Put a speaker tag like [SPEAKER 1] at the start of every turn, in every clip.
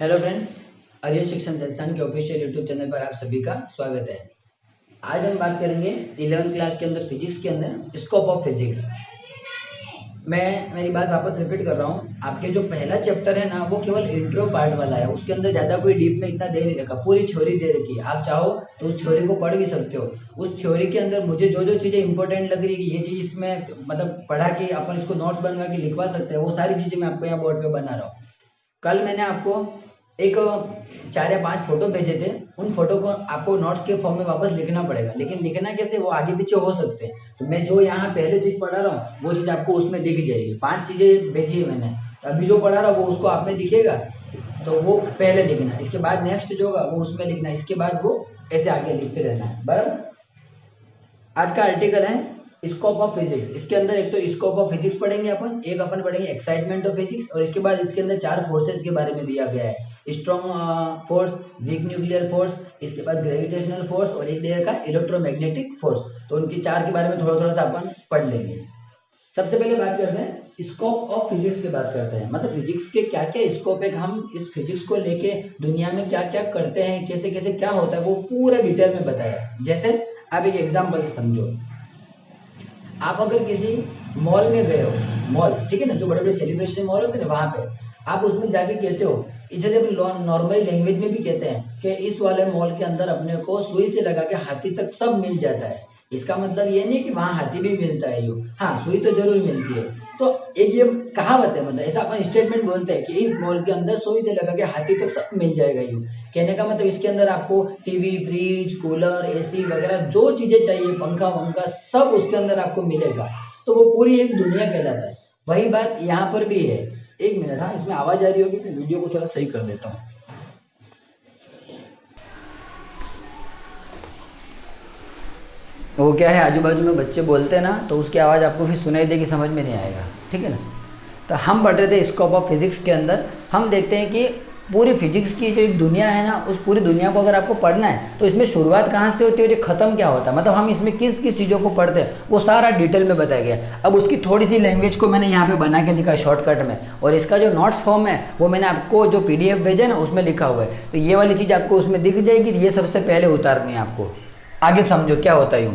[SPEAKER 1] Hello friends, Aryan शिक्षण संस्थान के ऑफिशियल यूट्यूब चैनल पर आप सभी का स्वागत है। आज हम बात करेंगे 11th क्लास के अंदर फिजिक्स के अंदर स्कोप ऑफ फिजिक्स। मैं मेरी बात वापस रिपीट कर रहा हूँ। आपके जो पहला चैप्टर है ना, वो केवल इंट्रो पार्ट वाला है। उसके अंदर ज़्यादा कोई डीप में इतना दे नहीं रखा, पूरी थ्योरी दे रखी है। आप चाहो तो उस थ्योरी को पढ़ भी सकते हो। उस थ्योरी के अंदर मुझे जो जो चीज़ें इंपॉर्टेंट लग रही है कि ये चीज़ इसमें मतलब पढ़ा के अपन इसको नोट्स बनवा के लिखवा सकते हैं, वो सारी चीज़ें मैं आपको यहाँ बोर्ड पर बना रहा हूँ। कल मैंने आपको एक 4 या 5 फोटो भेजे थे। उन फोटो को आपको नोट्स के फॉर्म में वापस लिखना पड़ेगा, लेकिन लिखना कैसे, वो आगे पीछे हो सकते हैं। तो मैं जो यहाँ पहले चीज़ पढ़ा रहा हूँ वो चीज़ आपको उसमें दिख जाएगी। 5 चीज़ें भेजी है मैंने, तो अभी जो पढ़ा रहा हूँ वो उसको आप में दिखेगा, तो वो पहले लिखना। इसके बाद नेक्स्ट जो होगा वो उसमें लिखना, इसके बाद वो ऐसे आगे लिखते रहना है। बराबर। आज का आर्टिकल है स्कोप ऑफ फिजिक्स। इसके अंदर एक तो स्कोप ऑफ फिजिक्स पढ़ेंगे अपन, एक अपन पढ़ेंगे एक्साइटमेंट ऑफ फिजिक्स, और इसके बाद इसके अंदर 4 फोर्सेस के बारे में दिया गया है। Strong force, weak nuclear force, इसके बाद ग्रेविटेशनल फोर्स और एक देर का इलेक्ट्रोमैग्नेटिक फोर्स। तो उनकी 4 के बारे में थोड़ा थोड़ा सा अपन पढ़ लेंगे। सबसे पहले बात करते हैं स्कोप ऑफ फिजिक्स की बात करते हैं, मतलब फिजिक्स के क्या क्या स्कोप है, हम इस फिजिक्स को लेके दुनिया में क्या क्या करते हैं, कैसे कैसे क्या होता है, वो पूरा डिटेल में बताया। जैसे आप एक एग्जाम्पल समझो। आप अगर किसी मॉल में गए हो, मॉल ठीक है ना, जो बड़े बड़े सेलिब्रेशन मॉल होते हैं ना, वहाँ पे आप उसमें जाके कहते हो, जैसे नॉर्मली लैंग्वेज में भी कहते हैं कि इस वाले मॉल के अंदर अपने को सुई से लगा के हाथी तक सब मिल जाता है। इसका मतलब ये नहीं कि वहाँ हाथी भी मिलता है, यूँ हाँ सुई तो जरूर मिलती है। तो एक ये कहावत है, मतलब ऐसा अपन स्टेटमेंट बोलते हैं कि इस मॉल के अंदर सुई से लगा के हाथी तक सब मिल जाएगा। यूँ कहने का मतलब इसके अंदर आपको टीवी, फ्रिज, कूलर, एसी वगैरह जो चीज़ें चाहिए, पंखा वंखा सब उसके अंदर आपको मिलेगा। तो वो पूरी एक दुनिया कहलाता है। वही बात यहाँ पर भी है। एक मिनट, हाँ इसमें आवाज़ आ रही होगी, मैं वीडियो को थोड़ा सही कर देता हूँ। वो क्या है, आजू बाजू में बच्चे बोलते हैं ना, तो उसकी आवाज़ आपको फिर सुनाई देगी, समझ में नहीं आएगा, ठीक है ना। तो हम पढ़ रहे थे स्कोप ऑफ फिजिक्स के अंदर। हम देखते हैं कि पूरी फिजिक्स की जो एक दुनिया है ना, उस पूरी दुनिया को अगर आपको पढ़ना है तो इसमें शुरुआत कहाँ से होती है और ये ख़त्म क्या होता है, मतलब हम इसमें किस किस चीज़ों को पढ़ते हैं, वो सारा डिटेल में बताया गया। अब उसकी थोड़ी सी लैंग्वेज को मैंने यहाँ पे बना के लिखा है शॉर्टकट में, और इसका जो नोट्स फॉर्म है वो मैंने आपको जो PDF भेजा है ना उसमें लिखा हुआ है। तो ये वाली चीज़ आपको उसमें दिख जाएगी, ये सबसे पहले उतारनी है आपको। आगे समझो क्या होता है। यूँ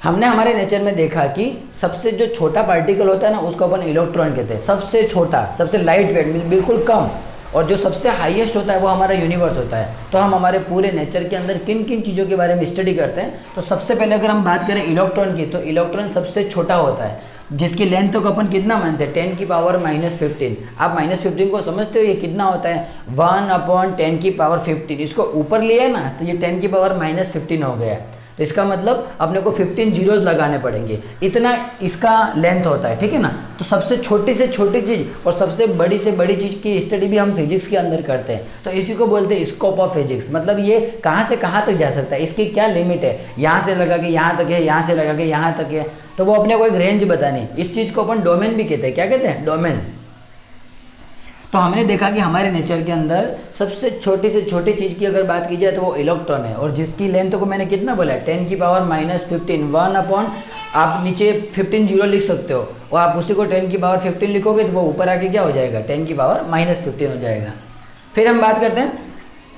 [SPEAKER 1] हमने हमारे नेचर में देखा कि सबसे जो छोटा पार्टिकल होता है ना, उसको अपन इलेक्ट्रॉन कहते हैं। सबसे छोटा, सबसे लाइट वेट, बिल्कुल कम। और जो सबसे हाईएस्ट होता है वो हमारा यूनिवर्स होता है। तो हम हमारे पूरे नेचर के अंदर किन किन चीज़ों के बारे में स्टडी करते हैं, तो सबसे पहले अगर हम बात करें इलेक्ट्रॉन की, तो इलेक्ट्रॉन सबसे छोटा होता है, जिसकी लेंथ को अपन कितना मानते हैं, 10⁻⁻15। आप -15 को समझते हो, ये कितना होता है, 1/10⁻15। इसको ऊपर लिया है ना, तो ये 10⁻−15 हो गया। तो इसका मतलब अपने को 15 जीरोज लगाने पड़ेंगे, इतना इसका लेंथ होता है, ठीक है ना। तो सबसे छोटी से छोटी चीज़ और सबसे बड़ी से बड़ी चीज़ की स्टडी भी हम फिजिक्स के अंदर करते हैं। तो इसी को बोलते हैं स्कोप ऑफ फिजिक्स। मतलब ये कहाँ से कहाँ तक जा सकता है, इसकी क्या लिमिट है, यहाँ से लगा के यहाँ तक है, यहाँ से लगा के यहाँ तक है। तो वो अपने को एक रेंज बतानी। इस चीज़ को अपन डोमेन भी कहते हैं। क्या कहते हैं, डोमेन। तो हमने देखा कि हमारे नेचर के अंदर सबसे छोटी से छोटी चीज़ की अगर बात की जाए तो वो इलेक्ट्रॉन है, और जिसकी लेंथ को मैंने कितना बोला है, 10⁻−15। 1 आप नीचे 15 जीरो लिख सकते हो, और आप उसी को 10⁻15 लिखोगे तो वो ऊपर आके क्या हो जाएगा, 10⁻−15 हो जाएगा। फिर हम बात करते हैं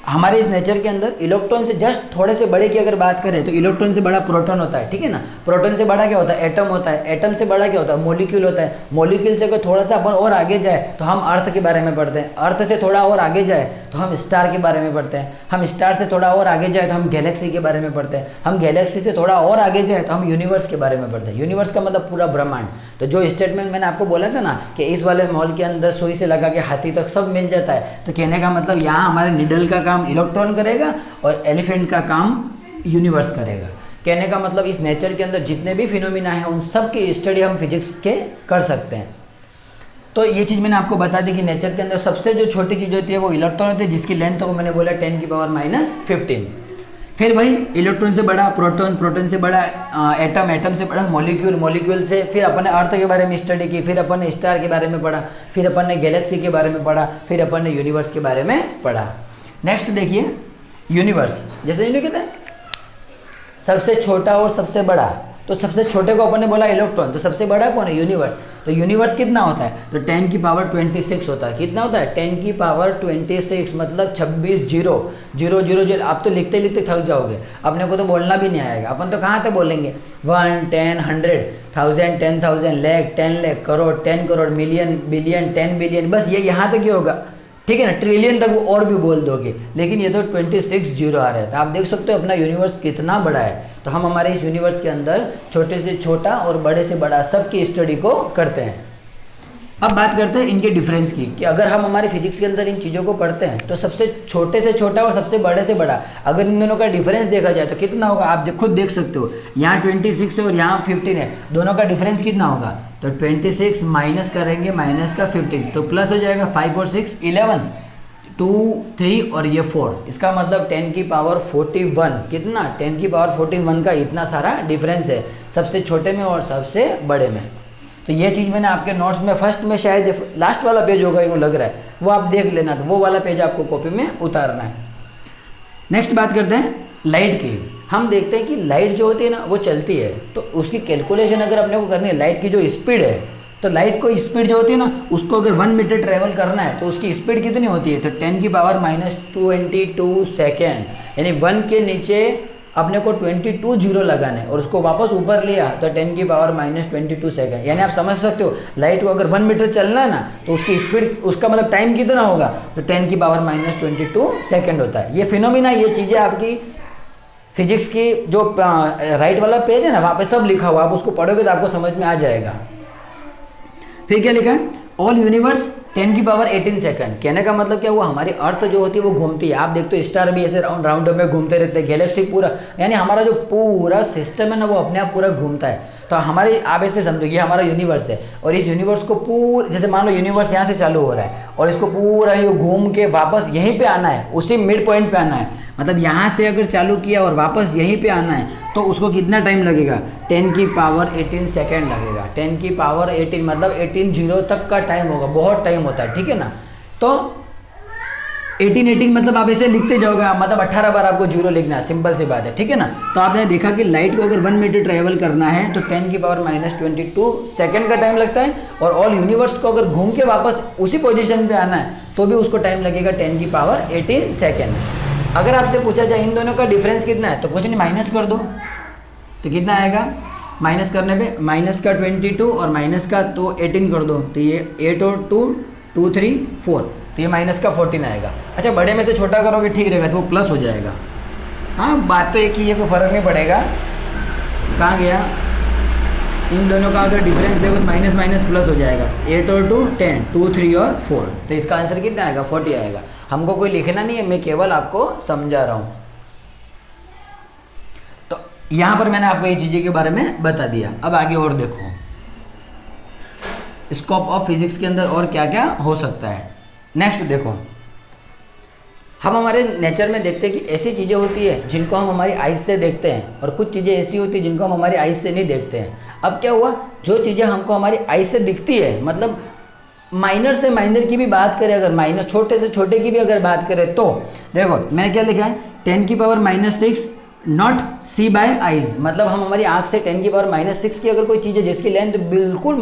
[SPEAKER 1] हमारे इस नेचर के अंदर इलेक्ट्रॉन से जस्ट थोड़े से बड़े की अगर बात करें तो इलेक्ट्रॉन से बड़ा प्रोटॉन होता है, ठीक है ना। प्रोटॉन से बड़ा क्या होता है, एटम होता है। एटम से बड़ा क्या होता है, मॉलिक्यूल होता है। मॉलिक्यूल से अगर थोड़ा सा अपन और आगे जाए तो हम अर्थ के बारे में पढ़ते हैं। अर्थ से थोड़ा और आगे जाए तो हम स्टार के बारे में पढ़ते हैं। हम स्टार से थोड़ा और आगे जाए तो हम गैलेक्सी के बारे में पढ़ते हैं। हम गैलेक्सी से थोड़ा और आगे जाए तो हम यूनिवर्स के बारे में पढ़ते हैं। यूनिवर्स का मतलब पूरा ब्रह्मांड। तो जो स्टेटमेंट मैंने आपको बोला था ना कि इस वाले मॉल के अंदर सुई से लगा के हाथी तक सब मिल जाता है, तो कहने का मतलब यहाँ हमारे निडल का काम इलेक्ट्रॉन करेगा और एलिफेंट का काम यूनिवर्स करेगा। कहने का मतलब इस नेचर के अंदर जितने भी फिनोमिना हैं उन सब की स्टडी हम फिजिक्स के कर सकते हैं। तो ये चीज़ मैंने आपको बता दी कि नेचर के अंदर सबसे जो छोटी चीज़ होती है वो इलेक्ट्रॉन होती है, जिसकी लेंथ को मैंने बोला 10⁻−15। फिर वही इलेक्ट्रॉन से बड़ा प्रोटॉन, प्रोटॉन से बड़ा एटम, एटम से बड़ा मॉलिक्यूल, मॉलिक्यूल से फिर अपन ने अर्थ के बारे में स्टडी की, फिर अपन ने स्टार के बारे में पढ़ा, फिर अपन ने गैलेक्सी के बारे में पढ़ा, फिर अपन ने यूनिवर्स के बारे में पढ़ा। नेक्स्ट देखिए यूनिवर्स। जैसे यूनिवर्स कहते हैं सबसे छोटा और सबसे बड़ा, तो सबसे छोटे को अपन ने बोला इलेक्ट्रॉन, तो सबसे बड़ा कौन है? यूनिवर्स। तो यूनिवर्स कितना होता है? तो 10 की पावर 26 होता है। कितना होता है? 10 की पावर 26, मतलब 26 जीरो जीरो जीरो जीरो। आप तो लिखते लिखते थक जाओगे, अपने को तो बोलना भी नहीं आएगा। अपन तो कहाँ तक बोलेंगे? 1, 10, 100, 1000, 10,000, lakh, 10 lakh, crore, 10 crore, million, billion, 10 billion, बस ये यहाँ तक ही होगा, ठीक है ना। ट्रिलियन तक वो और भी बोल दोगे, लेकिन ये तो 26 जीरो आ रहा है। तो आप देख सकते हो अपना यूनिवर्स कितना बड़ा है। तो हम हमारे इस यूनिवर्स के अंदर छोटे से छोटा और बड़े से बड़ा सबकी स्टडी को करते हैं। अब बात करते हैं इनके डिफरेंस की, कि अगर हम हमारे फिजिक्स के अंदर इन चीज़ों को पढ़ते हैं तो सबसे छोटे से छोटा और सबसे बड़े से बड़ा, अगर इन दोनों का डिफरेंस देखा जाए तो कितना होगा? आप खुद देख सकते हो, यहाँ 26 है और यहाँ 15 है, दोनों का डिफरेंस कितना होगा? तो 26 माइनस करेंगे माइनस का 15 तो प्लस हो जाएगा। 5 और 6 11, 2 3 और ये 4, इसका मतलब 10 की पावर 41। कितना? 10 की पावर 41 का इतना सारा डिफरेंस है सबसे छोटे में और सबसे बड़े में। तो ये चीज़ मैंने आपके नोट्स में फर्स्ट में शायद लास्ट वाला पेज होगा, वो लग रहा है, वो आप देख लेना। तो वो वाला पेज आपको कॉपी में उतारना है। नेक्स्ट बात करते हैं लाइट की। हम देखते हैं कि लाइट जो होती है ना वो चलती है, तो उसकी कैलकुलेशन अगर अपने को करनी है, लाइट की जो स्पीड है, तो लाइट को स्पीड जो होती है ना उसको अगर 1 मीटर ट्रेवल करना है तो उसकी स्पीड कितनी होती है? तो 10 की पावर -22 सेकेंड, यानी 1 के नीचे अपने को 22 जीरो लगाना है और उसको वापस ऊपर लिया तो 10 की पावर -22 सेकेंड। यानी आप समझ सकते हो लाइट को अगर 1 मीटर चलना है ना तो उसकी स्पीड, उसका मतलब टाइम कितना होगा? तो 10 की पावर -22 सेकेंड होता है। ये फिनोमिना, ये चीज़ें आपकी फिजिक्स की जो राइट वाला पेज है ना वहाँ पे सब लिखा हुआ, आप उसको पढ़ोगे तो आपको समझ में आ जाएगा। फिर क्या लिखा है? ऑल यूनिवर्स 10 की पावर 18 सेकंड। कहने का मतलब क्या हुआ? हमारी अर्थ जो होती है वो घूमती है। आप देखते हो स्टार भी ऐसे राउंड राउंड में घूमते रहते हैं, गैलेक्सी पूरा, यानी हमारा जो पूरा सिस्टम है ना वो अपने आप पूरा घूमता है। तो हमारे, आप ऐसे समझो ये हमारा यूनिवर्स है और इस यूनिवर्स को पूरा, जैसे मान लो यूनिवर्स यहाँ से चालू हो रहा है और इसको पूरा ये घूम के वापस यहीं पे आना है, उसी मिड पॉइंट पे आना है। मतलब यहाँ से अगर चालू किया और वापस यहीं पे आना है तो उसको कितना टाइम लगेगा? 10 की पावर 18 सेकेंड लगेगा। 10 की पावर 18 मतलब 18 जीरो तक का टाइम होगा, बहुत टाइम होता है, ठीक है ना। तो 18 मतलब आप ऐसे लिखते जाओगे, मतलब 18 बार आपको जीरो लिखना है, सिंपल सी बात है, ठीक है ना। तो आपने देखा कि लाइट को अगर 1 मीटर ट्रेवल करना है तो 10 की पावर -22 सेकेंड का टाइम लगता है, और ऑल यूनिवर्स को अगर घूम के वापस उसी पोजीशन पे आना है तो भी उसको टाइम लगेगा 10 की पावर 18 सेकेंड। अगर आपसे पूछा जाए इन दोनों का डिफरेंस कितना है तो कुछ नहीं, माइनस कर दो तो कितना आएगा? माइनस करने पे माइनस का 22 और माइनस का तो 18 कर दो, तो ये 8 और 2 2 3 4, तो ये माइनस का 14 आएगा। अच्छा, बड़े में से छोटा करोगे ठीक रहेगा तो वो प्लस हो जाएगा। हाँ, बात तो एक ही है, कोई फ़र्क नहीं पड़ेगा। कहाँ गया? इन दोनों का अगर डिफरेंस देखो तो माइनस माइनस प्लस हो जाएगा। 8 और 2 10, 2 3 और 4, तो इसका आंसर कितना आएगा? 40 आएगा। हमको कोई लिखना नहीं है, मैं केवल आपको समझा रहा हूँ। तो यहाँ पर मैंने आपको ये चीज़ें के बारे में बता दिया। अब आगे और देखो, स्कोप ऑफ फिजिक्स के अंदर और क्या क्या हो सकता है। नेक्स्ट देखो, हम हमारे नेचर में देखते हैं कि ऐसी चीज़ें होती है जिनको हम हमारी आइज से देखते हैं और कुछ चीज़ें ऐसी होती है जिनको हम हमारी आइज से नहीं देखते हैं। अब क्या हुआ, जो चीज़ें हमको हमारी आइज से दिखती है, मतलब माइनर से माइनर की भी बात करें, अगर माइनर छोटे से छोटे की भी अगर बात करें तो देखो मैंने क्या लिखा है, 10 की power -6 not see by eyes, मतलब हम हमारी आँख से 10 की पावर -6 की अगर कोई चीज़ है जिसकी लेंथ बिल्कुल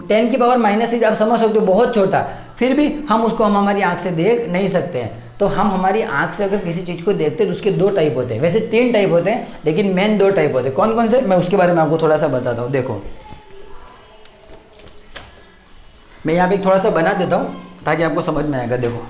[SPEAKER 1] 10 की पावर -6 आप समझ सकते हो बहुत छोटा, फिर भी हम उसको हम हमारी आँख से देख नहीं सकते हैं। तो हम हमारी आँख से अगर किसी चीज़ को देखते हैं तो उसके 2 टाइप होते हैं, वैसे 3 टाइप होते हैं लेकिन मेन 2 टाइप होते हैं। कौन कौन से, मैं उसके बारे में आपको थोड़ा सा बताता हूँ। देखो मैं यहाँ पे थोड़ा सा बना देता हूँ ताकि आपको समझ में आएगा। देखो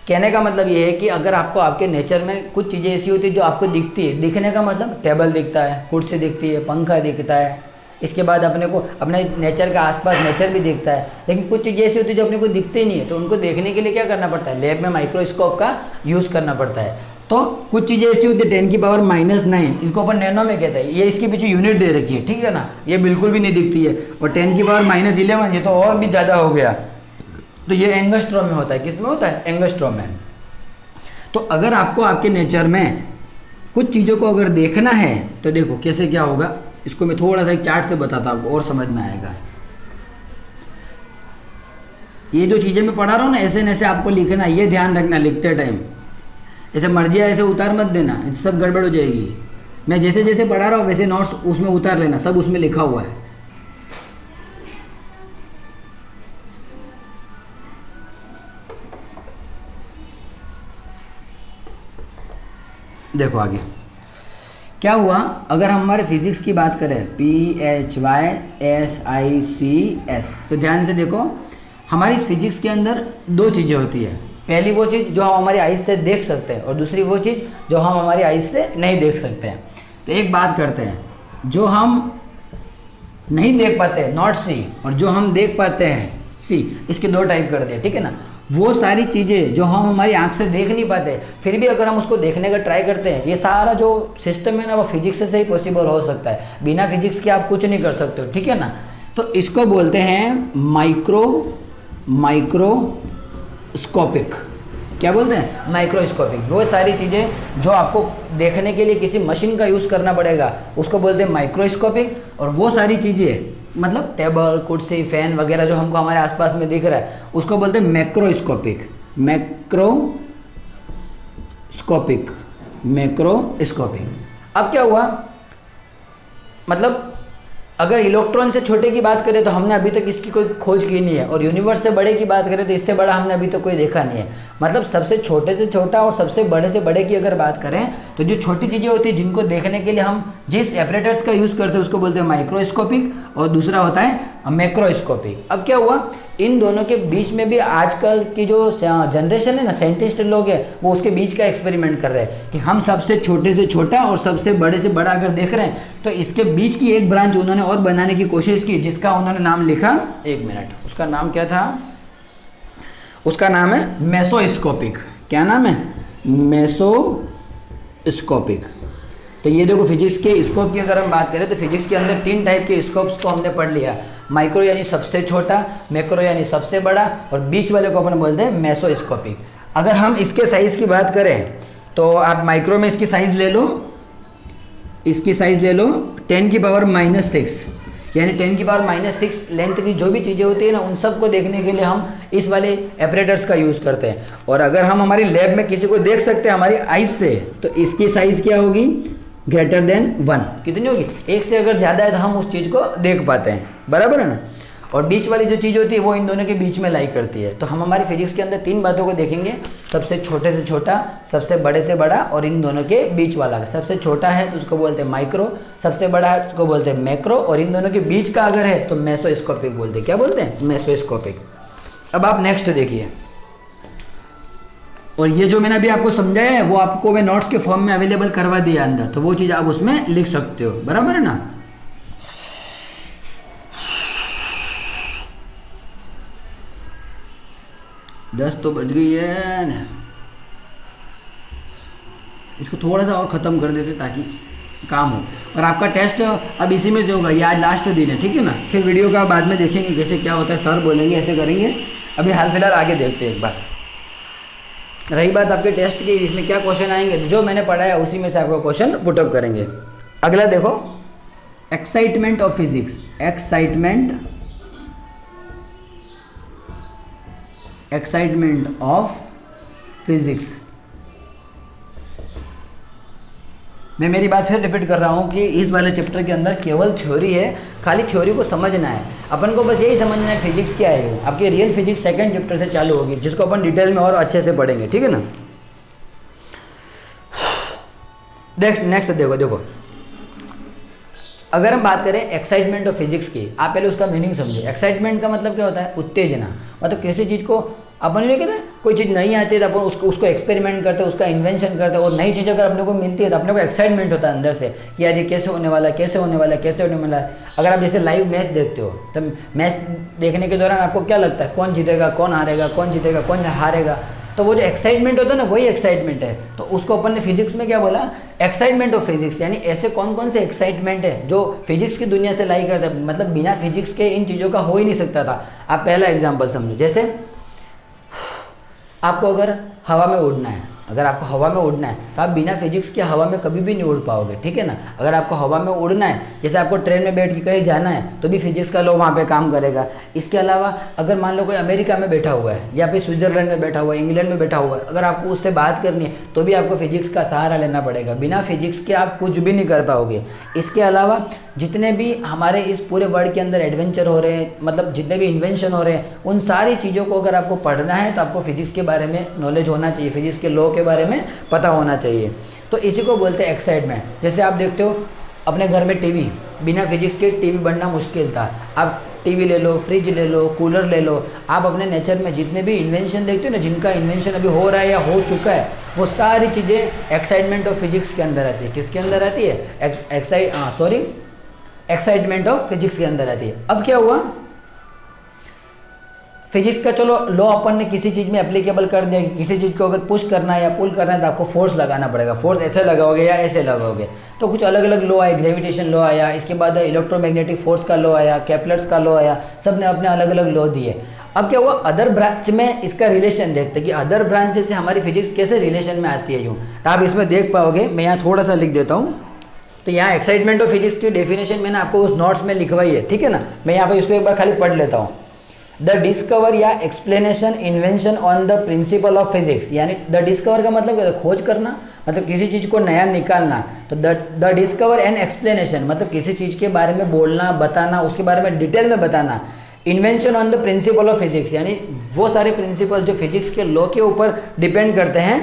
[SPEAKER 1] कहने का मतलब ये है कि अगर आपको आपके नेचर में कुछ चीज़ें ऐसी होती है जो आपको दिखती है, दिखने का मतलब टेबल दिखता है, कुर्सी दिखती है, पंखा दिखता है, इसके बाद अपने को अपने नेचर का आसपास नेचर भी दिखता है, लेकिन कुछ चीज़ें ऐसी होती है जो अपने को दिखती नहीं है, तो उनको देखने के लिए क्या करना पड़ता है, लैब में माइक्रोस्कोप का यूज़ करना पड़ता है। तो कुछ चीज़ें ऐसी होती है 10 की पावर -9, इनको अपन नैनो में कहते हैं, ये इसके पीछे यूनिट दे रखी है, ठीक है ना, ये बिल्कुल भी नहीं दिखती है। और 10 की पावर -11 ये तो और भी ज़्यादा हो गया, तो ये एंगस्ट्रॉम में होता है। किस में होता है? एंगस्ट्रॉम में। तो अगर आपको आपके नेचर में कुछ चीज़ों को अगर देखना है तो देखो कैसे क्या होगा, इसको मैं थोड़ा सा एक चार्ट से बताता हूँ और समझ में आएगा। ये जो चीज़ें मैं पढ़ा रहा हूँ ना, ऐसे न ऐसे आपको लिखना, ये ध्यान रखना लिखते टाइम, ऐसे मर्जी ऐसे उतार मत देना, सब गड़बड़ हो जाएगी। मैं जैसे जैसे पढ़ा रहा हूँ वैसे नोट्स उसमें उतार लेना, सब उसमें लिखा हुआ है। देखो आगे क्या हुआ, अगर हम हमारे फिजिक्स की बात करें PHYSICS, तो ध्यान से देखो हमारी इस फिजिक्स के अंदर दो चीज़ें होती है। पहली वो चीज़ जो हम हमारी आइज़ से देख सकते हैं और दूसरी वो चीज़ जो हम हमारी आइज़ से नहीं देख सकते हैं। तो एक बात करते हैं, जो हम नहीं देख पाते नॉट सी, और जो हम देख पाते हैं सी, इसके दो टाइप कर दिए, ठीक है ना। वो सारी चीज़ें जो हम हमारी आंख से देख नहीं पाते, फिर भी अगर हम उसको देखने का ट्राई करते हैं, ये सारा जो सिस्टम है ना वो फिजिक्स से ही पॉसिबल हो सकता है। बिना फिजिक्स के आप कुछ नहीं कर सकते हो, ठीक है ना। तो इसको बोलते हैं माइक्रोस्कोपिक। क्या बोलते हैं? माइक्रोस्कोपिक। वो सारी चीज़ें जो आपको देखने के लिए किसी मशीन का यूज़ करना पड़ेगा उसको बोलते हैं माइक्रोस्कोपिक, और वो सारी चीज़ें मतलब टेबल, कुर्सी, फैन वगैरह जो हमको हमारे आसपास में दिख रहा है उसको बोलते हैं मैक्रोस्कोपिक। मैक्रोस्कोपिक। अब क्या हुआ, मतलब अगर इलेक्ट्रॉन से छोटे की बात करें तो हमने अभी तक इसकी कोई खोज की नहीं है, और यूनिवर्स से बड़े की बात करें तो इससे बड़ा हमने अभी तक कोई देखा नहीं है। मतलब सबसे छोटे से छोटा और सबसे बड़े से बड़े की अगर बात करें तो जो छोटी चीज़ें होती है जिनको देखने के लिए हम जिस एपरेटर्स का यूज़ करते हैं उसको बोलते हैं माइक्रोस्कोपिक, और दूसरा होता है मैक्रोस्कोपिक। अब क्या हुआ, इन दोनों के बीच में भी आजकल की जो जनरेशन है ना, साइंटिस्ट लोग हैं, वो उसके बीच का एक्सपेरिमेंट कर रहे हैं कि हम सबसे छोटे से छोटा और सबसे बड़े से बड़ा अगर देख रहे हैं तो इसके बीच की एक ब्रांच उन्होंने और बनाने की कोशिश की, जिसका उन्होंने नाम लिखा, एक मिनट, उसका नाम क्या था? उसका नाम है मेसोस्कोपिक। क्या नाम है? मेसोस्कोपिक। तो ये देखो फिजिक्स के स्कोप की अगर हम बात करें तो फिजिक्स के अंदर 3 टाइप के स्कोप्स को हमने पढ़ लिया। माइक्रो यानी सबसे छोटा, मैक्रो यानी सबसे बड़ा, और बीच वाले को अपन बोलते हैं मेसोस्कोपिक। अगर हम इसके साइज़ की बात करें तो आप माइक्रो में इसकी साइज़ ले लो, 10⁻⁻⁶, यानी 10⁻⁶ लेंथ की जो भी चीज़ें होती है ना उन सबको देखने के लिए हम इस वाले एपरेटर्स का यूज़ करते हैं। और अगर हम हमारी लैब में किसी को देख सकते हैं हमारी आइज से, तो इसकी साइज़ क्या होगी? Greater than 1। कितनी होगी? 1 से अगर ज़्यादा है तो हम उस चीज़ को देख पाते हैं, बराबर है ना। और बीच वाली जो चीज़ होती है वो इन दोनों के बीच में लाई करती है। तो हम हमारी फिजिक्स के अंदर 3 बातों को देखेंगे, सबसे छोटे से छोटा, सबसे बड़े से बड़ा, और इन दोनों के बीच वाला। सबसे छोटा है तो उसको बोलते हैं माइक्रो, सबसे बड़ा है उसको बोलते हैं मैक्रो, और इन दोनों के बीच का अगर है तो मेसोस्कोपिक बोलते हैं। क्या बोलते हैं? मेसोस्कोपिक। अब आप नेक्स्ट देखिए, और ये जो मैंने अभी आपको समझाया है वो आपको मैं नोट्स के फॉर्म में अवेलेबल करवा दिया अंदर, तो वो चीज़ आप उसमें लिख सकते हो, बराबर है ना। 10 तो बज गई है ना, इसको थोड़ा सा और ख़त्म कर देते ताकि काम हो। और आपका टेस्ट अब इसी में से होगा, ये आज लास्ट दिन है, ठीक है ना। फिर वीडियो का बाद में देखेंगे कैसे क्या होता है, सर बोलेंगे ऐसे करेंगे। अभी हाल फिलहाल आगे देखते हैं एक बार। रही बात आपके टेस्ट की, इसमें क्या क्वेश्चन आएंगे, जो मैंने पढ़ाया उसी में से आपको क्वेश्चन पुटअप करेंगे। अगला देखो, excitement of physics. Excitement of physics. मैं मेरी बात फिर रिपीट कर रहा हूँ कि इस वाले चैप्टर के अंदर केवल थ्योरी है, खाली थ्योरी को समझना है अपन को, बस यही समझना है फिजिक्स क्या है। आपकी रियल फिजिक्स 2nd चैप्टर से चालू होगी, जिसको अपन डिटेल में और अच्छे से पढ़ेंगे, ठीक है ना। नेक्स्ट देखो, अगर हम बात करें एक्साइटमेंट ऑफ फिजिक्स की, आप पहले उसका मीनिंग समझे। एक्साइटमेंट का मतलब क्या होता है? उत्तेजना। मतलब किसी चीज़ को अपन नहीं कहते, कोई चीज़ नहीं आती है तो अपन उसको एक्सपेरिमेंट करते हैं, उसका इन्वेंशन करते हैं, और नई चीज़ अगर अपने को मिलती है तो अपने को एक्साइटमेंट होता है अंदर से कि यार ये कैसे होने वाला है, कैसे होने वाला है, कैसे होने वाला है। अगर आप जैसे लाइव मैच देखते हो तो मैच देखने के दौरान आपको क्या लगता है? कौन जीतेगा, कौन हारेगा, कौन जीतेगा, कौन हारेगा। तो वो जो एक्साइटमेंट होता है ना, वही एक्साइटमेंट है। तो उसको अपन ने फिजिक्स में क्या बोला? Excitement of physics. यानी ऐसे कौन कौन से एक्साइटमेंट है जो फिजिक्स की दुनिया से लाई करते हैं, मतलब बिना फिजिक्स के इन चीज़ों का हो ही नहीं सकता था। आप पहला एग्जाम्पल समझो, जैसे आपको अगर हवा में उड़ना है अगर आपको हवा में उड़ना है तो आप बिना फिजिक्स के हवा में कभी भी नहीं उड़ पाओगे, ठीक है ना। अगर आपको हवा में उड़ना है, जैसे आपको ट्रेन में बैठ के कहीं जाना है तो भी फिजिक्स का लॉ वहाँ पे काम करेगा। इसके अलावा अगर मान लो कोई अमेरिका में बैठा हुआ है या फिर स्विट्जरलैंड में बैठा हुआ है, इंग्लैंड में बैठा हुआ है, अगर आपको उससे बात करनी है तो भी आपको फिजिक्स का सहारा लेना पड़ेगा। बिना फिजिक्स के आप कुछ भी नहीं कर पाओगे। इसके अलावा जितने भी हमारे इस पूरे वर्ल्ड के अंदर एडवेंचर हो रहे हैं, मतलब जितने भी इन्वेंशन हो रहे हैं, उन सारी चीज़ों को अगर आपको पढ़ना है तो आपको फिजिक्स के बारे में नॉलेज होना चाहिए, फिजिक्स के लॉ के बारे में पता होना चाहिए। तो इसी को बोलते हैं एक्साइटमेंट। जैसे आप देखते हो अपने घर में टीवी, बिना फिजिक्स के टीवी बनना मुश्किल था। आप टीवी ले लो, फ्रिज ले लो, कूलर ले लो, आप अपने नेचर में जितने भी इन्वेंशन देखते हो ना, जिनका इन्वेंशन अभी हो रहा है या हो चुका है, वो सारी चीज़ें एक्साइटमेंट ऑफ फिजिक्स के अंदर आती है। किसके अंदर आती है? एक्साइटमेंट ऑफ फिजिक्स के अंदर आती है। अब क्या हुआ, फिजिक्स का चलो लॉ अपन ने किसी चीज़ में एप्लीकेबल कर दिया कि किसी चीज़ को अगर पुश करना है या पुल करना है तो आपको फोर्स लगाना पड़ेगा। फोर्स ऐसे लगाओगे या ऐसे लगाओगे, तो कुछ अलग अलग लॉ आए। ग्रेविटेशन लॉ आया, इसके बाद इलेक्ट्रोमैग्नेटिक फोर्स का लॉ आया, केपलर्स का लॉ आया, सब ने अपने अलग अलग लॉ दिए। अब क्या हुआ, अदर ब्रांच में इसका रिलेशन देखते हैं कि अदर ब्रांच से हमारी फिजिक्स कैसे रिलेशन में आती है। यूँ तो आप इसमें देख पाओगे, मैं यहाँ थोड़ा सा लिख देता हूँ। तो यहाँ एक्साइटमेंट ऑफ फिजिक्स की डेफिनेशन मैंने आपको उस नोट्स में लिखवाई है, ठीक है ना। मैं यहाँ पे इसको एक बार खाली पढ़ लेता हूँ। द डिस्कवर या explanation invention on the principle of physics, यानी द डिस्कवर का मतलब क्या है, खोज करना, मतलब किसी चीज़ को नया निकालना। तो द डिस्कवर एंड एक्सप्लेनेशन मतलब किसी चीज़ के बारे में बोलना, बताना, उसके बारे में डिटेल में बताना। Invention on the principle of physics, यानी वो सारे प्रिंसिपल जो फिजिक्स के लॉ के ऊपर डिपेंड करते हैं,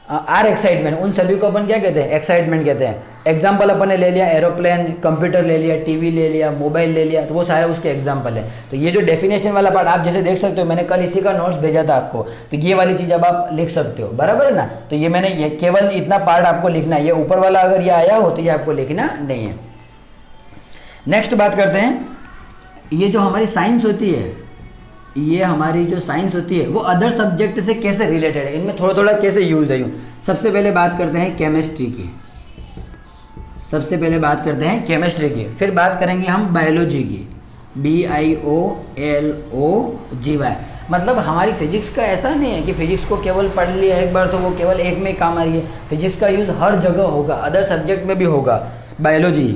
[SPEAKER 1] आर एक्साइटमेंट, उन सभी को अपन क्या कहते हैं, एक्साइटमेंट कहते हैं। एग्जाम्पल अपन ने ले लिया एरोप्लेन, कंप्यूटर ले लिया, टीवी ले लिया, मोबाइल ले लिया, तो वो सारे उसके एग्जाम्पल है। तो ये जो डेफिनेशन वाला पार्ट आप जैसे देख सकते हो, मैंने कल इसी का नोट्स भेजा था आपको, तो ये वाली चीज़ अब आप लिख सकते हो, बराबर है ना। तो ये मैंने ये केवल इतना पार्ट आपको लिखना है, ये ऊपर वाला अगर ये आया हो तो ये आपको लिखना नहीं है। नेक्स्ट बात करते हैं, ये जो हमारी साइंस होती है, ये हमारी जो साइंस होती है वो अदर सब्जेक्ट से कैसे रिलेटेड है, इनमें थोड़ा थोड़ा कैसे यूज़ है। यूँ सबसे पहले बात करते हैं केमिस्ट्री की, सबसे पहले बात करते हैं केमिस्ट्री की, फिर बात करेंगे हम बायोलॉजी की, BIOLOGY। मतलब हमारी फिजिक्स का ऐसा नहीं है कि फिजिक्स को केवल पढ़ लिया एक बार तो वो केवल एक में काम आ रही है। फिजिक्स का यूज़ हर जगह होगा, अदर सब्जेक्ट में भी होगा। बायोलॉजी,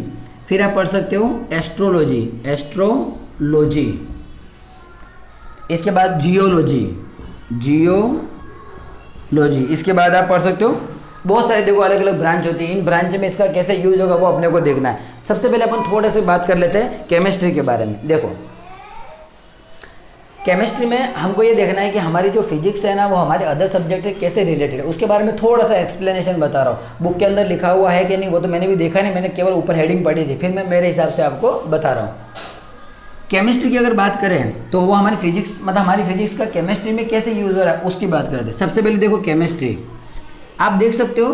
[SPEAKER 1] फिर आप पढ़ सकते हो एस्ट्रोलॉजी, इसके बाद जियोलॉजी, इसके बाद आप पढ़ सकते हो बहुत सारे, देखो अलग अलग ब्रांच होती है, इन ब्रांच में इसका कैसे यूज होगा वो अपने को देखना है। सबसे पहले अपन थोड़े से बात कर लेते हैं केमिस्ट्री के बारे में। देखो केमिस्ट्री में हमको ये देखना है कि हमारी जो फिजिक्स है ना वो हमारे अदर सब्जेक्ट से कैसे रिलेटेड है, उसके बारे में थोड़ा सा एक्सप्लेनेशन बता रहा हूँ। बुक के अंदर लिखा हुआ है कि नहीं वो तो मैंने भी देखा नहीं, मैंने केवल ऊपर हेडिंग पढ़ी थी, फिर मैं मेरे हिसाब से आपको बता रहा हूँ। केमिस्ट्री की अगर बात करें तो वो हमारी फिजिक्स, मतलब हमारी फिजिक्स का केमिस्ट्री में कैसे यूज़ हो रहा है उसकी बात करते हैं। सबसे पहले देखो केमिस्ट्री, आप देख सकते हो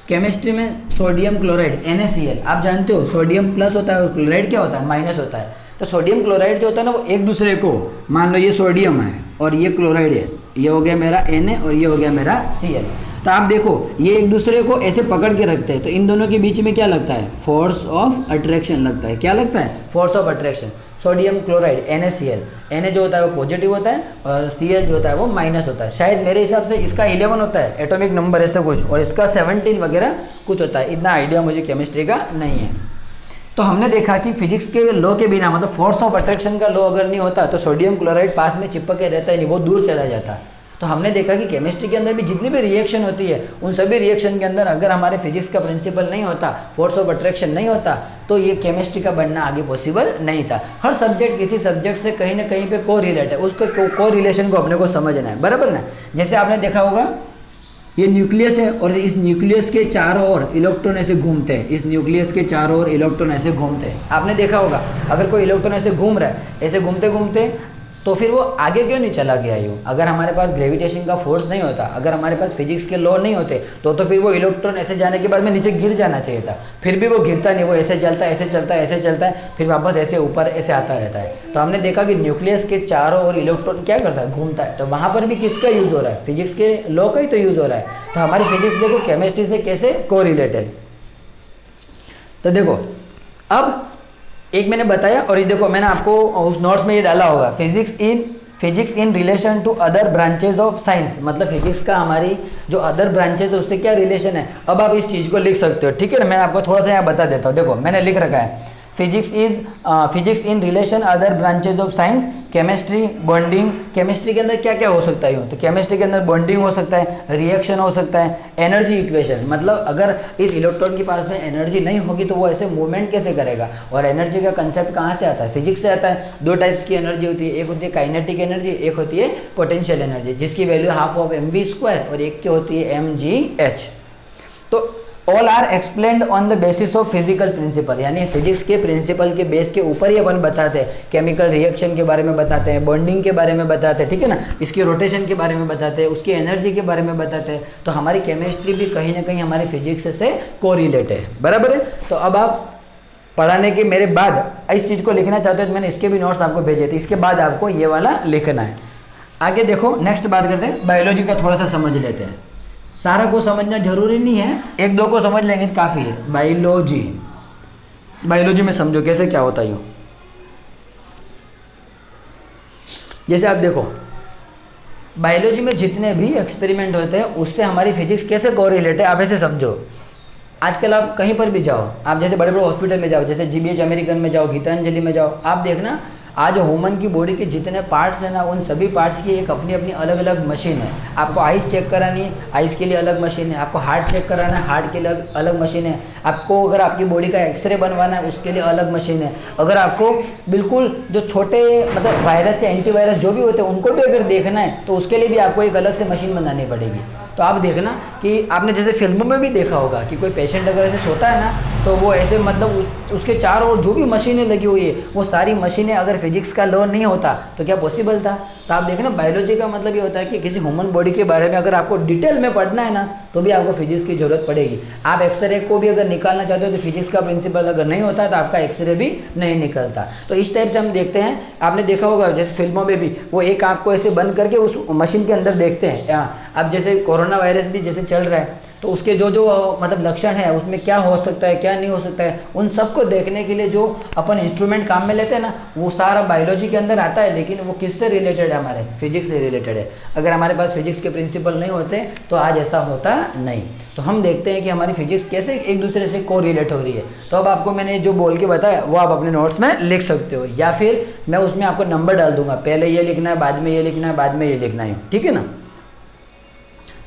[SPEAKER 1] केमिस्ट्री में सोडियम क्लोराइड NaCl, आप जानते हो सोडियम प्लस होता है और क्लोराइड क्या होता है, माइनस होता है। तो सोडियम क्लोराइड जो होता है ना वो एक दूसरे को, मान लो ये सोडियम है और ये क्लोराइड है, ये हो गया मेरा Na और ये हो गया मेरा Cl। तो आप देखो ये एक दूसरे को ऐसे पकड़ के रखते हैं, तो इन दोनों के बीच में क्या लगता है, फोर्स ऑफ अट्रैक्शन लगता है। क्या लगता है, force of attraction. Sodium chloride NaCl, Na जो होता है वो पॉजिटिव होता है और Cl जो होता है वो माइनस होता है। शायद मेरे हिसाब से इसका 11 होता है एटॉमिक नंबर ऐसा कुछ, और इसका 17 वगैरह कुछ होता है, इतना आइडिया मुझे केमिस्ट्री का नहीं है। तो हमने देखा कि फिजिक्स के लॉ के बिना, मतलब फोर्स ऑफ अट्रैक्शन का लॉ अगर नहीं होता तो सोडियम क्लोराइड पास में चिपक के रहता ही नहीं, वो दूर चला जाता। तो हमने देखा कि केमिस्ट्री के अंदर भी जितनी भी रिएक्शन होती है उन सभी रिएक्शन के अंदर अगर हमारे फिजिक्स का प्रिंसिपल नहीं होता, फोर्स ऑफ अट्रैक्शन नहीं होता, तो ये केमिस्ट्री का बनना आगे पॉसिबल नहीं था। हर सब्जेक्ट किसी सब्जेक्ट से कहीं ना कहीं पे को रिलेट है, उसको को रिलेशन को अपने को समझना है, बराबर ना। जैसे आपने देखा होगा ये न्यूक्लियस है और इस न्यूक्लियस के चारों ओर इलेक्ट्रॉन ऐसे घूमते हैं, इस न्यूक्लियस के चारों ओर इलेक्ट्रॉन ऐसे घूमते हैं। आपने देखा होगा अगर कोई इलेक्ट्रॉन ऐसे घूम रहा है, ऐसे घूमते घूमते, तो फिर वो आगे क्यों नहीं चला गया यूँ, अगर हमारे पास ग्रेविटेशन का फोर्स नहीं होता, अगर हमारे पास फिजिक्स के लॉ नहीं होते तो फिर वो इलेक्ट्रॉन ऐसे जाने के बाद में नीचे गिर जाना चाहिए था। फिर भी वो गिरता नहीं, वो ऐसे चलता है, ऐसे चलता है, ऐसे चलता है, फिर वापस ऐसे ऊपर ऐसे आता रहता है। तो हमने देखा कि न्यूक्लियस के चारों ओर इलेक्ट्रॉन क्या करता है, घूमता है। तो वहाँ पर भी किसका यूज़ हो रहा है, फिजिक्स के लॉ का ही तो यूज़ हो रहा है। तो हमारी फिजिक्स देखो केमिस्ट्री से कैसे को रिलेटेड। तो देखो अब एक मैंने बताया, और ये देखो मैंने आपको उस नोट्स में ये डाला होगा, physics in relation to other branches of science, मतलब फिजिक्स का हमारी जो अदर ब्रांचेज है उससे क्या रिलेशन है। अब आप इस चीज़ को लिख सकते हो, ठीक है ना। मैं आपको थोड़ा सा यहाँ बता देता हूँ। देखो मैंने लिख रखा है physics in relation other branches of science, chemistry, bonding. Chemistry के अंदर क्या क्या हो सकता है, तो केमिस्ट्री के अंदर बॉन्डिंग हो सकता है, रिएक्शन हो सकता है, एनर्जी इक्वेशन, मतलब अगर इस इलेक्ट्रॉन के पास में एनर्जी नहीं होगी तो वो ऐसे मूवमेंट कैसे करेगा। और एनर्जी का कंसेप्ट कहाँ से आता है, फिजिक्स से आता है। दो टाइप्स की एनर्जी होती है, एक होती है काइनेटिक एनर्जी, एक होती है पोटेंशियल एनर्जी, जिसकी वैल्यू हाफ ऑफ mv², और एक की होती है mgh। तो all are explained on the basis of physical principle, यानी फिजिक्स के प्रिंसिपल के बेस के ऊपर ही अपन बताते हैं। केमिकल रिएक्शन के बारे में बताते हैं, बॉन्डिंग के बारे में बताते हैं, ठीक है ना, इसके रोटेशन के बारे में बताते हैं, उसकी एनर्जी के बारे में बताते हैं। तो हमारी केमिस्ट्री भी कहीं ना कहीं हमारी फिजिक्स से कोरिलेट है, बराबर है। तो अब आप पढ़ाने के मेरे बाद इस चीज़ को लिखना चाहते हो तो मैंने इसके भी नोट्स आपको भेजे थे, इसके बाद आपको ये वाला लिखना है। आगे देखो, नेक्स्ट बात करते हैं, बायोलॉजी का थोड़ा सा समझ लेते हैं। सारा को समझना जरूरी नहीं है, एक दो को समझ लेंगे तो काफ़ी है। बायोलॉजी में समझो कैसे क्या होता है यूँ। जैसे आप देखो, बायोलॉजी में जितने भी एक्सपेरिमेंट होते हैं उससे हमारी फिजिक्स कैसे कोरिलेट है, आप ऐसे समझो। आजकल आप कहीं पर भी जाओ, आप जैसे बड़े बड़े हॉस्पिटल में जाओ, जैसे GBH अमेरिकन में जाओ, गीतांजलि में जाओ, आप देखना आज ह्यूमन की बॉडी के जितने पार्ट्स हैं ना, उन सभी पार्ट्स की एक अपनी अपनी अलग अलग मशीन है। आपको आइस चेक करानी है, आइस के लिए अलग मशीन है। आपको हार्ट चेक कराना है, हार्ट के लिए अलग मशीन है। आपको अगर आपकी बॉडी का एक्सरे बनवाना है, उसके लिए अलग मशीन है। अगर आपको बिल्कुल जो छोटे मतलब वायरस या एंटीवायरस जो भी होते हैं उनको भी अगर देखना है तो उसके लिए भी आपको एक अलग से मशीन बनानी पड़ेगी। तो आप देखना कि आपने जैसे फिल्मों में भी देखा होगा कि कोई पेशेंट अगर ऐसे सोता है ना तो वो ऐसे मतलब उसके चारों ओर जो भी मशीनें लगी हुई है वो सारी मशीनें, अगर फिजिक्स का लॉ नहीं होता तो क्या पॉसिबल था। तो आप देखना बायोलॉजी का मतलब ये होता है कि किसी ह्यूमन बॉडी के बारे में अगर आपको डिटेल में पढ़ना है ना तो भी आपको फिजिक्स की ज़रूरत पड़ेगी। आप एक्सरे को भी अगर निकालना चाहते हो तो फिजिक्स का प्रिंसिपल अगर नहीं होता तो आपका एक्सरे भी नहीं निकलता। तो इस टाइप से हम देखते हैं, आपने देखा होगा जैसे फिल्मों में भी वो एक आँख को ऐसे बंद करके उस मशीन के अंदर देखते हैं। अब जैसे कोरोना वायरस भी जैसे चल रहा है तो उसके जो जो मतलब लक्षण है उसमें क्या हो सकता है क्या नहीं हो सकता है, उन सबको देखने के लिए जो अपन इंस्ट्रूमेंट काम में लेते हैं ना वो सारा बायोलॉजी के अंदर आता है। लेकिन वो किससे रिलेटेड है, हमारे फिजिक्स से रिलेटेड है। अगर हमारे पास फिजिक्स के प्रिंसिपल नहीं होते तो आज ऐसा होता नहीं। तो हम देखते हैं कि हमारी फिजिक्स कैसे एक दूसरे से को रिलेट हो रही है। तो अब आपको मैंने जो बोल के बताया वो आप अपने नोट्स में लिख सकते हो, या फिर मैं उसमें आपको नंबर डाल दूंगा, पहले ये लिखना है, बाद में ये लिखना है, बाद में ये लिखना है, ठीक है ना।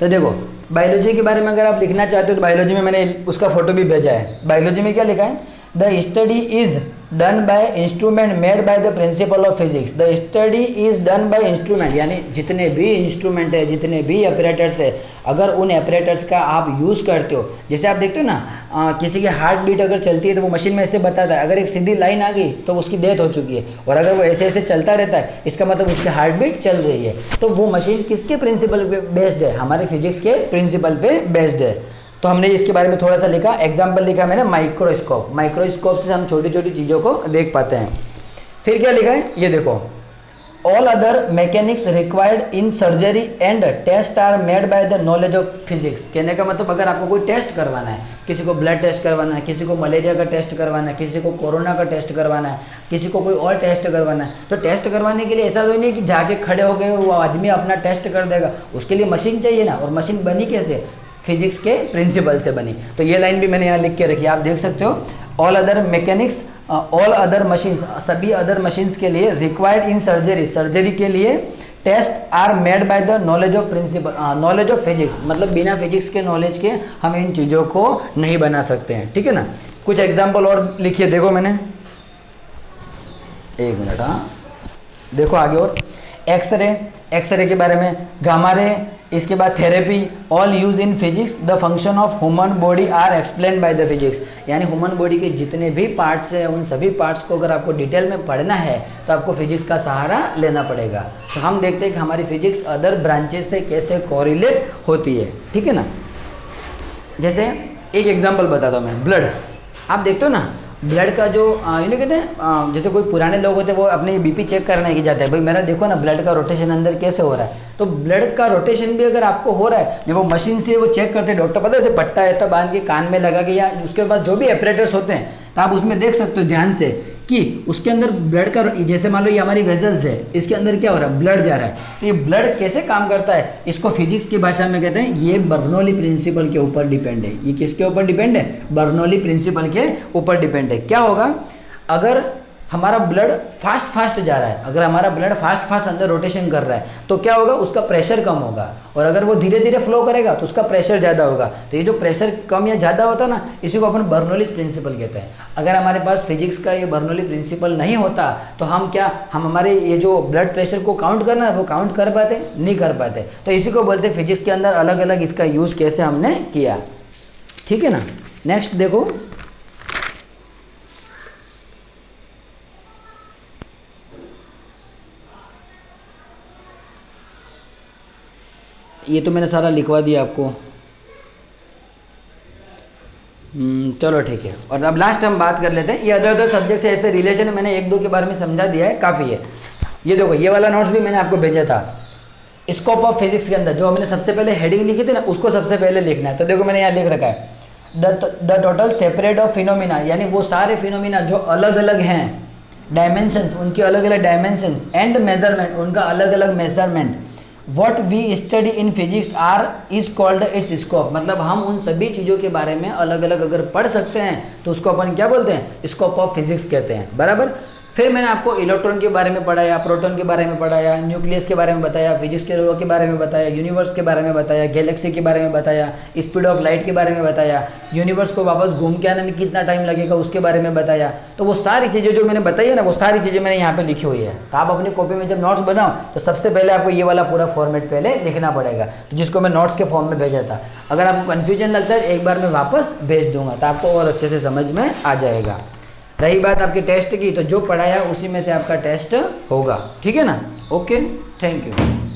[SPEAKER 1] तो देखो बायोलॉजी के बारे में अगर आप लिखना चाहते हो तो बायोलॉजी में मैंने उसका फोटो भी भेजा है। बायोलॉजी में क्या लिखा है, the study is done by instrument made by the principle of physics. The study is done by instrument, यानी जितने भी इंस्ट्रूमेंट है, जितने भी ऑपरेटर्स है, अगर उन ऑपरेटर्स का आप यूज़ करते हो, जैसे आप देखते हो ना किसी की हार्ट बीट अगर चलती है तो वो मशीन में ऐसे बताता है, अगर एक सीधी लाइन आ गई तो उसकी डेथ हो चुकी है, और अगर वो ऐसे ऐसे चलता रहता है इसका मतलब उसकी हार्ट बीट चल रही है। तो वो मशीन किसके प्रिंसिपल पे बेस्ड है, हमारे फिजिक्स के प्रिंसिपल पे बेस्ड है। तो हमने इसके बारे में थोड़ा सा लिखा, एग्जाम्पल लिखा मैंने माइक्रोस्कोप। माइक्रोस्कोप से हम छोटी छोटी चीज़ों को देख पाते हैं। फिर क्या लिखा है, ये देखो, all other mechanics required in surgery and test are made by the knowledge of physics. कहने का मतलब अगर आपको कोई टेस्ट करवाना है, किसी को ब्लड टेस्ट करवाना है, किसी को मलेरिया का टेस्ट करवाना है, किसी को कोरोना का टेस्ट करवाना है, किसी को कोई और टेस्ट करवाना है, तो टेस्ट करवाने के लिए ऐसा तो नहीं कि जाके खड़े हो गए वो आदमी अपना टेस्ट कर देगा, उसके लिए मशीन चाहिए ना। और मशीन बनी कैसे, फिजिक्स के प्रिंसिपल से बनी। तो ये लाइन भी मैंने यहाँ लिख के रखी, आप देख सकते हो, all other mechanics, all other machines, सभी अदर मशीन्स के लिए रिक्वायर्ड इन सर्जरी, सर्जरी के लिए test are made by the knowledge of principle, knowledge of physics, मतलब बिना फिजिक्स के नॉलेज के हम इन चीज़ों को नहीं बना सकते हैं, ठीक है ना। कुछ एग्जाम्पल और लिखिए, देखो मैंने, एक मिनट, हाँ देखो आगे, और एक्सरे, एक्सरे के बारे में, गामा रे, इसके बाद therapy, all use in physics, the function of human body are explain by the physics. यानी ह्यूमन बॉडी के जितने भी पार्ट्स हैं उन सभी पार्ट्स को अगर आपको डिटेल में पढ़ना है तो आपको फिजिक्स का सहारा लेना पड़ेगा। तो हम देखते हैं कि हमारी फिजिक्स अदर ब्रांचेस से कैसे कोरिलेट होती है, ठीक है ना। जैसे एक एग्जाम्पल बताता हूँ मैं, ब्लड, आप देखते हो ना ब्लड का जो कहते हैं, जैसे कोई पुराने लोग होते हैं वो अपने बीपी चेक करने के जाते हैं, भाई मेरा देखो ना ब्लड का रोटेशन अंदर कैसे हो रहा है। तो ब्लड का रोटेशन भी अगर आपको हो रहा है, वो मशीन से वो चेक करते हैं, डॉक्टर पता है ऐसे पट्टा ऐसा बांध के कान में लगा के, या उसके बाद जो भी ऑपरेटर्स होते हैं तो आप उसमें देख सकते हो ध्यान से कि उसके अंदर ब्लड का, जैसे मान लो ये हमारी वेजल्स है, इसके अंदर क्या हो रहा है, ब्लड जा रहा है। तो ये ब्लड कैसे काम करता है, इसको फिजिक्स की भाषा में कहते हैं ये बर्नौली प्रिंसिपल के ऊपर डिपेंड है। ये किसके ऊपर डिपेंड है, बर्नौली प्रिंसिपल के ऊपर डिपेंड है। क्या होगा, अगर हमारा ब्लड फास्ट जा रहा है, अगर हमारा ब्लड फास्ट अंदर रोटेशन कर रहा है तो क्या होगा, उसका प्रेशर कम होगा, और अगर वो धीरे धीरे फ्लो करेगा तो उसका प्रेशर ज़्यादा होगा। तो ये जो प्रेशर कम या ज़्यादा होता है ना, इसी को अपन बर्नौलीज प्रिंसिपल कहते हैं। अगर हमारे पास फिजिक्स का ये बर्नौली प्रिंसिपल नहीं होता तो हम हमारे ये जो ब्लड प्रेशर को काउंट करना है वो काउंट कर पाते, नहीं कर पाते। तो इसी को बोलते हैं फिजिक्स के अंदर अलग अलग इसका यूज़ कैसे हमने किया। ठीक है ना। नेक्स्ट देखो, ये तो मैंने सारा लिखवा दिया आपको। चलो ठीक है। और अब लास्ट हम बात कर लेते हैं, ये अदर सब्जेक्ट से ऐसे रिलेशन मैंने एक दो के बारे में समझा दिया है, काफ़ी है। ये देखो, ये वाला नोट्स भी मैंने आपको भेजा था स्कोप ऑफ फिजिक्स के अंदर, जो हमने सबसे पहले हेडिंग लिखी थी ना, उसको सबसे पहले लिखना है। तो देखो मैंने यहाँ लिख रखा है the total separate of phenomena, यानी वो सारे फिनोमिना जो अलग अलग हैं, डायमेंशंस उनकी अलग अलग डायमेंशंस, एंड मेजरमेंट उनका अलग अलग measurement, what we study in physics are is called its scope. मतलब हम उन सभी चीज़ों के बारे में अलग अलग अगर पढ़ सकते हैं तो उसको अपन क्या बोलते हैं, स्कोप ऑफ फिजिक्स कहते हैं। बराबर। फिर मैंने आपको इलेक्ट्रॉन के बारे में पढ़ाया, प्रोटॉन के बारे में पढ़ाया, न्यूक्लियस के बारे में बताया, फिजिक्स के लॉ के बारे में बताया, यूनिवर्स के बारे में बताया, गैलेक्सी के बारे में बताया, स्पीड ऑफ लाइट के बारे में बताया, यूनिवर्स को वापस घूम के आने में कितना टाइम लगेगा उसके बारे में बताया। तो वो सारी चीज़ें जो मैंने बताई है ना, वो सारी चीज़ें मैंने यहाँ पे लिखी हुई है। तो आप अपनी कॉपी में जब नोट्स बनाओ तो सबसे पहले आपको ये वाला पूरा फॉर्मेट पहले लिखना पड़ेगा, तो जिसको मैं नोट्स के फॉर्म में भेजा था। अगर आपको कन्फ्यूजन लगता है एक बार मैं वापस भेज दूंगा तो आपको और अच्छे से समझ में आ जाएगा। रही बात आपके टेस्ट की, तो जो पढ़ाया उसी में से आपका टेस्ट होगा। ठीक है ना। Okay, thank you.